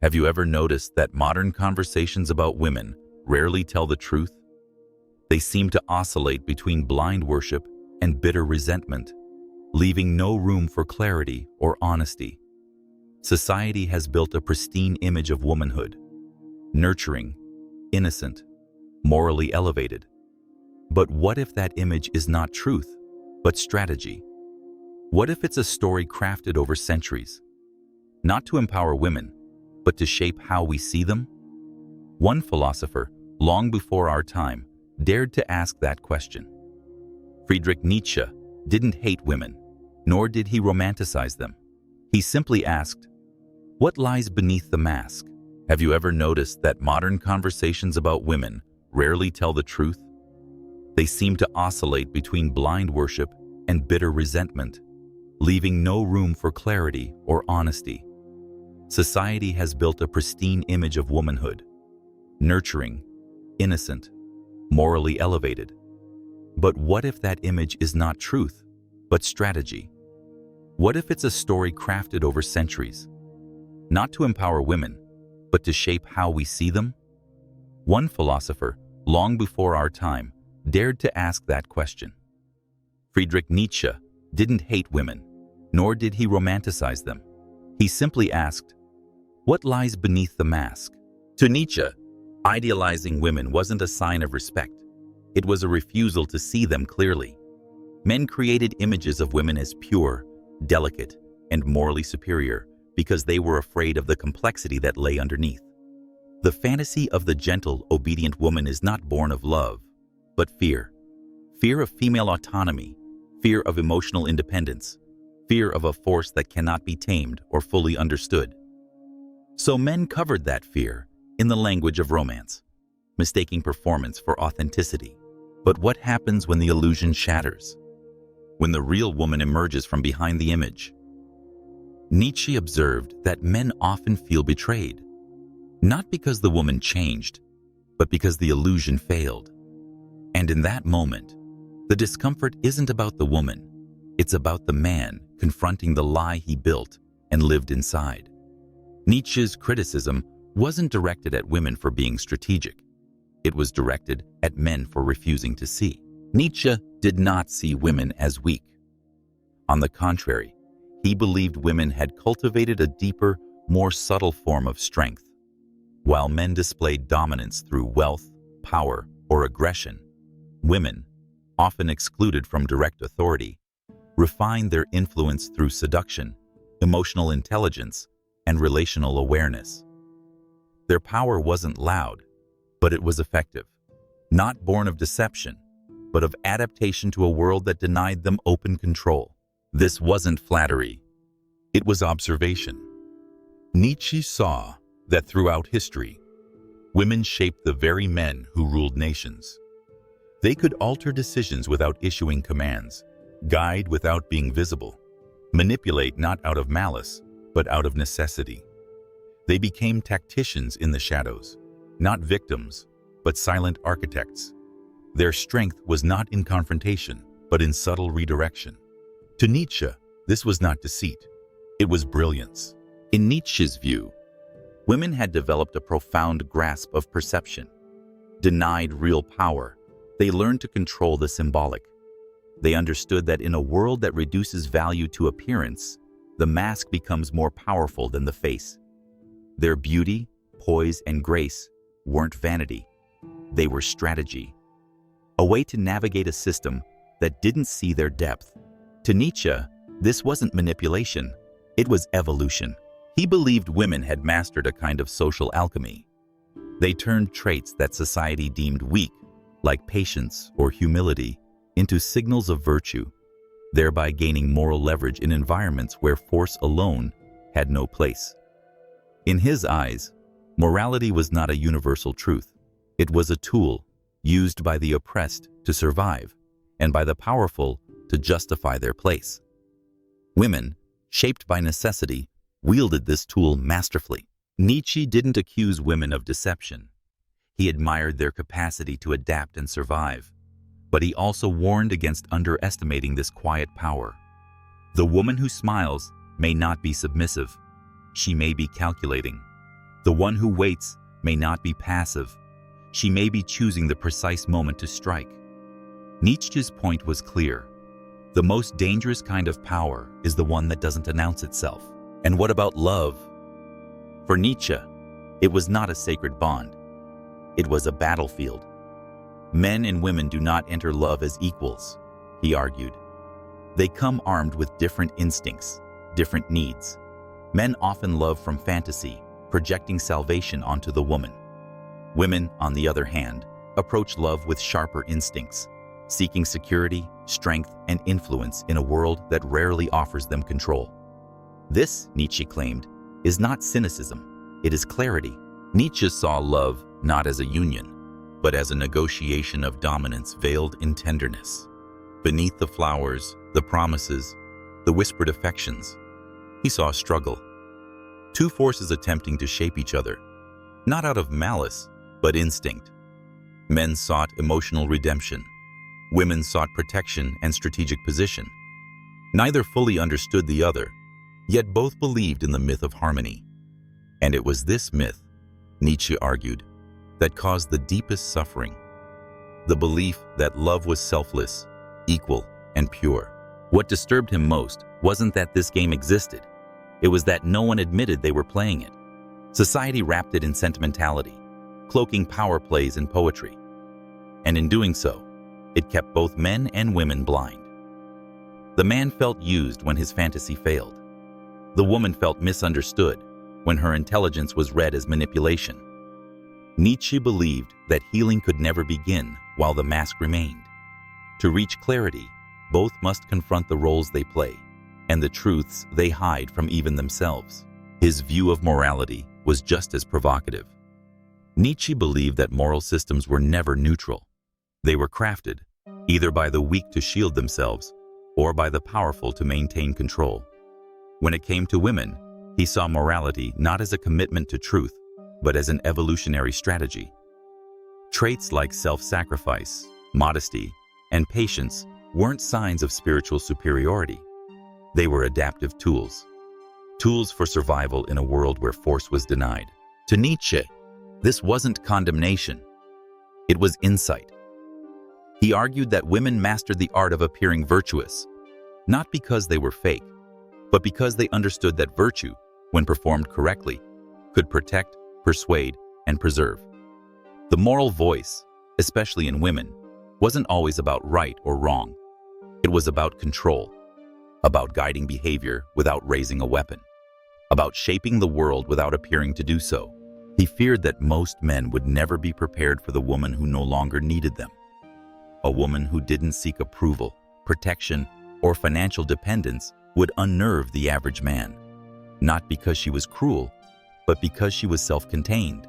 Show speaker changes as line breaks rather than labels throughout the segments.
Have you ever noticed that modern conversations about women rarely tell the truth? They seem to oscillate between blind worship and bitter resentment, leaving no room for clarity or honesty. Society has built a pristine image of womanhood, nurturing, innocent, morally elevated. But what if that image is not truth, but strategy? What if it's a story crafted over centuries, not to empower women, but to shape how we see them? One philosopher, long before our time, dared to ask that question. Friedrich Nietzsche didn't hate women, nor did he romanticize them. He simply asked, "What lies beneath the mask?" Have you ever noticed that modern conversations about women rarely tell the truth? They seem to oscillate between blind worship and bitter resentment, leaving no room for clarity or honesty. Society has built a pristine image of womanhood, nurturing, innocent, morally elevated. But what if that image is not truth, but strategy? What if it's a story crafted over centuries, not to empower women, but to shape how we see them? One philosopher, long before our time, dared to ask that question. Friedrich Nietzsche didn't hate women, nor did he romanticize them. He simply asked, "What lies beneath the mask?" To Nietzsche, idealizing women wasn't a sign of respect. It was a refusal to see them clearly. Men created images of women as pure, delicate, and morally superior because they were afraid of the complexity that lay underneath. The fantasy of the gentle, obedient woman is not born of love, but fear. Fear of female autonomy, fear of emotional independence, fear of a force that cannot be tamed or fully understood. So men covered that fear in the language of romance, mistaking performance for authenticity. But what happens when the illusion shatters? When the real woman emerges from behind the image? Nietzsche observed that men often feel betrayed, not because the woman changed, but because the illusion failed. And in that moment, the discomfort isn't about the woman, it's about the man confronting the lie he built and lived inside. Nietzsche's criticism wasn't directed at women for being strategic. It was directed at men for refusing to see. Nietzsche did not see women as weak. On the contrary, he believed women had cultivated a deeper, more subtle form of strength. While men displayed dominance through wealth, power, or aggression, women, often excluded from direct authority, refined their influence through seduction, emotional intelligence, and relational awareness. Their power wasn't loud, but it was effective, not born of deception, but of adaptation to a world that denied them open control. This wasn't flattery. It was observation. Nietzsche saw that throughout history, women shaped the very men who ruled nations. They could alter decisions without issuing commands, guide without being visible, manipulate not out of malice, but out of necessity. They became tacticians in the shadows, not victims, but silent architects. Their strength was not in confrontation, but in subtle redirection. To Nietzsche, this was not deceit. It was brilliance. In Nietzsche's view, women had developed a profound grasp of perception. Denied real power, they learned to control the symbolic. They understood that in a world that reduces value to appearance, the mask becomes more powerful than the face. Their beauty, poise, and grace weren't vanity. They were strategy. A way to navigate a system that didn't see their depth. To Nietzsche, this wasn't manipulation, it was evolution. He believed women had mastered a kind of social alchemy. They turned traits that society deemed weak, like patience or humility, into signals of virtue, thereby gaining moral leverage in environments where force alone had no place. In his eyes, morality was not a universal truth. It was a tool used by the oppressed to survive, and by the powerful to justify their place. Women, shaped by necessity, wielded this tool masterfully. Nietzsche didn't accuse women of deception. He admired their capacity to adapt and survive, but he also warned against underestimating this quiet power. The woman who smiles may not be submissive. She may be calculating. The one who waits may not be passive. She may be choosing the precise moment to strike. Nietzsche's point was clear. The most dangerous kind of power is the one that doesn't announce itself. And what about love? For Nietzsche, it was not a sacred bond. It was a battlefield. Men and women do not enter love as equals, he argued. They come armed with different instincts, different needs. Men often love from fantasy, projecting salvation onto the woman. Women, on the other hand, approach love with sharper instincts, seeking security, strength, and influence in a world that rarely offers them control. This, Nietzsche claimed, is not cynicism, it is clarity. Nietzsche saw love not as a union, but as a negotiation of dominance veiled in tenderness. Beneath the flowers, the promises, the whispered affections, he saw a struggle. Two forces attempting to shape each other, not out of malice, but instinct. Men sought emotional redemption. Women sought protection and strategic position. Neither fully understood the other, yet both believed in the myth of harmony. And it was this myth, Nietzsche argued, that caused the deepest suffering. The belief that love was selfless, equal, and pure. What disturbed him most wasn't that this game existed. It was that no one admitted they were playing it. Society wrapped it in sentimentality, cloaking power plays in poetry. And in doing so, it kept both men and women blind. The man felt used when his fantasy failed. The woman felt misunderstood when her intelligence was read as manipulation. Nietzsche believed that healing could never begin while the mask remained. To reach clarity, both must confront the roles they play and the truths they hide from even themselves. His view of morality was just as provocative. Nietzsche believed that moral systems were never neutral. They were crafted, either by the weak to shield themselves or by the powerful to maintain control. When it came to women, he saw morality not as a commitment to truth, but as an evolutionary strategy. Traits like self-sacrifice, modesty, and patience weren't signs of spiritual superiority. They were adaptive tools for survival in a world where force was denied. To Nietzsche, this wasn't condemnation. It was insight. He argued that women mastered the art of appearing virtuous, not because they were fake, but because they understood that virtue, when performed correctly, could protect, persuade, and preserve. The moral voice, especially in women, wasn't always about right or wrong. It was about control, about guiding behavior without raising a weapon, about shaping the world without appearing to do so. He feared that most men would never be prepared for the woman who no longer needed them. A woman who didn't seek approval, protection, or financial dependence would unnerve the average man, not because she was cruel, but because she was self-contained.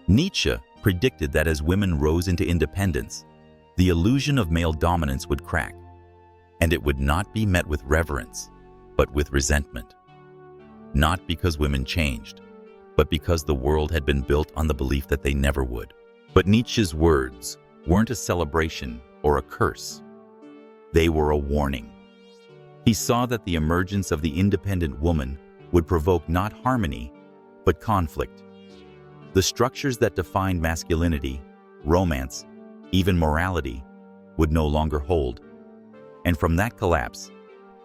Nietzsche predicted that as women rose into independence, the illusion of male dominance would crack, and it would not be met with reverence, but with resentment. Not because women changed, but because the world had been built on the belief that they never would. But Nietzsche's words weren't a celebration or a curse. They were a warning. He saw that the emergence of the independent woman would provoke not harmony, but conflict. The structures that defined masculinity, romance, even morality, would no longer hold. And from that collapse,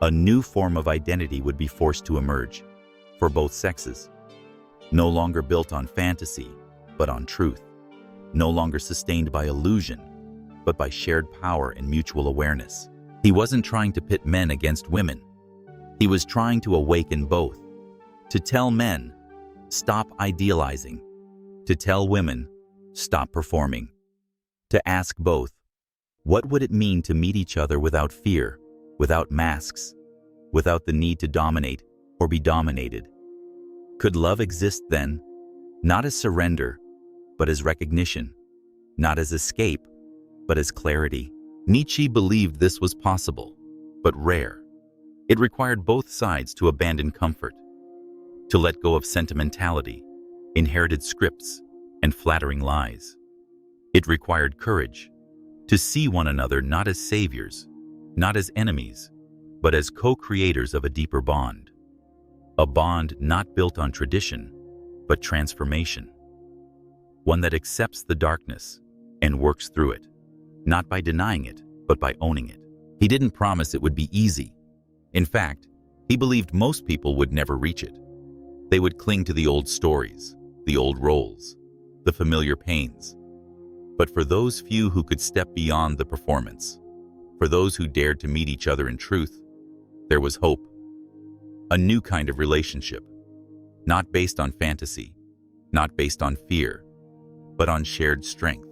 a new form of identity would be forced to emerge, for both sexes. No longer built on fantasy, but on truth. No longer sustained by illusion, but by shared power and mutual awareness. He wasn't trying to pit men against women. He was trying to awaken both. To tell men, stop idealizing. To tell women, stop performing. To ask both, what would it mean to meet each other without fear, without masks, without the need to dominate or be dominated? Could love exist then, not as surrender, but as recognition, not as escape, but as clarity? Nietzsche believed this was possible, but rare. It required both sides to abandon comfort, to let go of sentimentality, inherited scripts, and flattering lies. It required courage to see one another not as saviors, not as enemies, but as co-creators of a deeper bond. A bond not built on tradition, but transformation. One that accepts the darkness and works through it, not by denying it, but by owning it. He didn't promise it would be easy. In fact, he believed most people would never reach it. They would cling to the old stories, the old roles, the familiar pains. But for those few who could step beyond the performance, for those who dared to meet each other in truth, there was hope. A new kind of relationship, not based on fantasy, not based on fear, but on shared strength,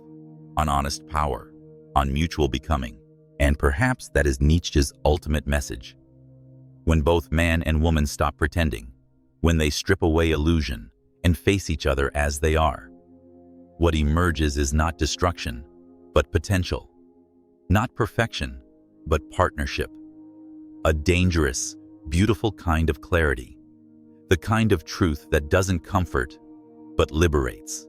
on honest power, on mutual becoming. And perhaps that is Nietzsche's ultimate message. When both man and woman stop pretending, when they strip away illusion and face each other as they are, what emerges is not destruction, but potential. Not perfection, but partnership. A dangerous, beautiful kind of clarity. The kind of truth that doesn't comfort, but liberates.